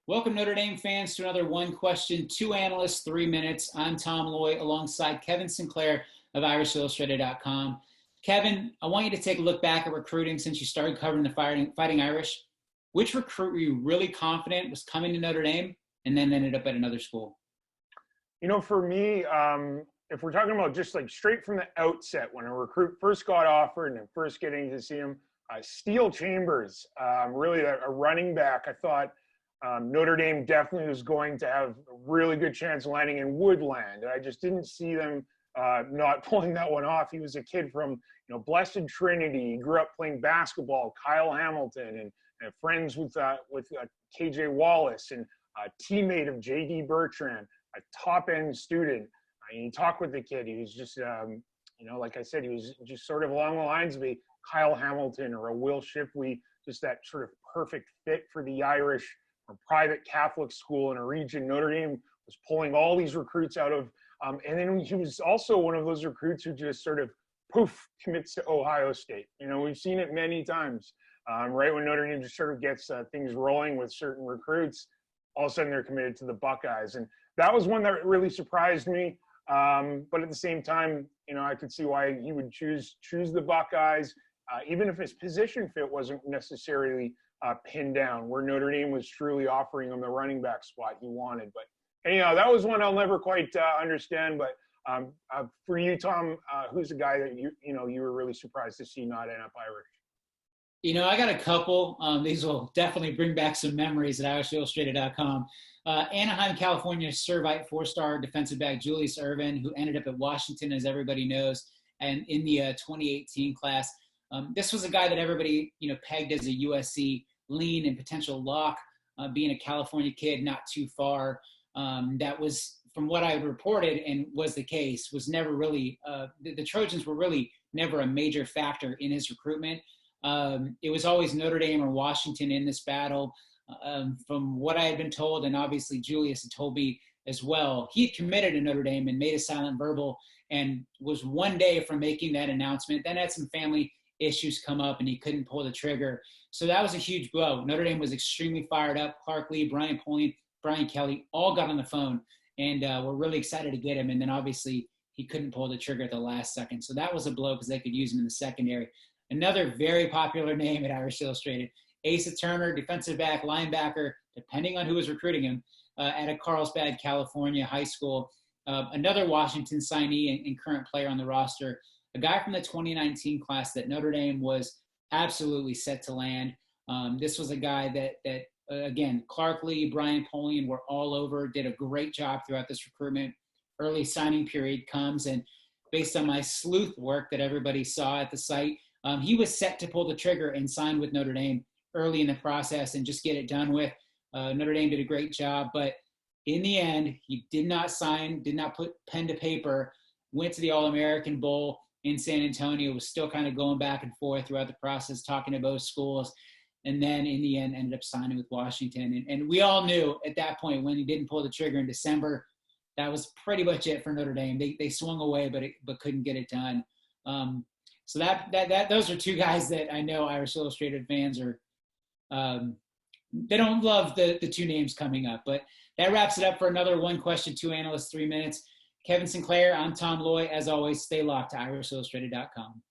Welcome, Notre Dame fans, to another One Question, Two Analysts, 3 minutes. I'm Tom Loy alongside Kevin Sinclair of IrishIllustrated.com. Kevin, I want you to take a look back at recruiting since you started covering the Fighting Irish. Which recruit were you really confident was coming to Notre Dame and then ended up at another school? For me, if we're talking about just like straight from the outset, when a recruit first got offered and first getting to see him, Steele Chambers, really a running back, I thought Notre Dame definitely was going to have a really good chance of landing in Woodland. I just didn't see them not pulling that one off. He was a kid from, Blessed Trinity. He grew up playing basketball, Kyle Hamilton, and friends with KJ Wallace, and a teammate of JD Bertrand, a top-end student. You talk with the kid, he was just, like I said, he was just sort of along the lines of a Kyle Hamilton or a Will Shipley, just that sort of perfect fit for the Irish or private Catholic school in a region Notre Dame was pulling all these recruits out of. And then he was also one of those recruits who just sort of, poof, commits to Ohio State. We've seen it many times. Right when Notre Dame just sort of gets things rolling with certain recruits, all of a sudden they're committed to the Buckeyes. And that was one that really surprised me. But at the same time, I could see why he would choose the Buckeyes, even if his position fit wasn't necessarily pinned down, where Notre Dame was truly offering him the running back spot he wanted. But anyhow, that was one I'll never quite understand. But for you, Tom, who's the guy that you were really surprised to see not end up Irish? I got a couple. These will definitely bring back some memories at IrishIllustrated.com. Anaheim, California, Servite four-star defensive back Julius Ervin, who ended up at Washington, as everybody knows, and in the 2018 class. This was a guy that everybody, pegged as a USC lean and potential lock, being a California kid, not too far. That was, from what I reported and was the case, was never really, the Trojans were really never a major factor in his recruitment. It was always Notre Dame or Washington in this battle. From what I had been told, and obviously Julius had told me as well, he had committed to Notre Dame and made a silent verbal and was one day from making that announcement. Then had some family issues come up and he couldn't pull the trigger. So that was a huge blow. Notre Dame was extremely fired up. Clark Lee, Brian Polian, Brian Kelly all got on the phone and were really excited to get him. And then obviously he couldn't pull the trigger at the last second. So that was a blow because they could use him in the secondary. Another very popular name at Irish Illustrated, Asa Turner, defensive back, linebacker, depending on who was recruiting him, at a Carlsbad, California high school. Another Washington signee and current player on the roster, a guy from the 2019 class that Notre Dame was absolutely set to land. This was a guy that again, Clark Lee, Brian Polian were all over, did a great job throughout this recruitment. Early signing period comes, and based on my sleuth work that everybody saw at the site, he was set to pull the trigger and sign with Notre Dame early in the process and just get it done with. Notre Dame did a great job, but in the end, he did not sign, did not put pen to paper, went to the All-American Bowl in San Antonio, was still kind of going back and forth throughout the process, talking to both schools, and then in the end ended up signing with Washington. And we all knew at that point when he didn't pull the trigger in December, that was pretty much it for Notre Dame. They swung away, but couldn't get it done. So those are two guys that I know Irish Illustrated fans are they don't love the two names coming up. But that wraps it up for another One Question, Two Analysts, 3 minutes. Kevin Sinclair, I'm Tom Loy. As always, stay locked to IrishIllustrated.com.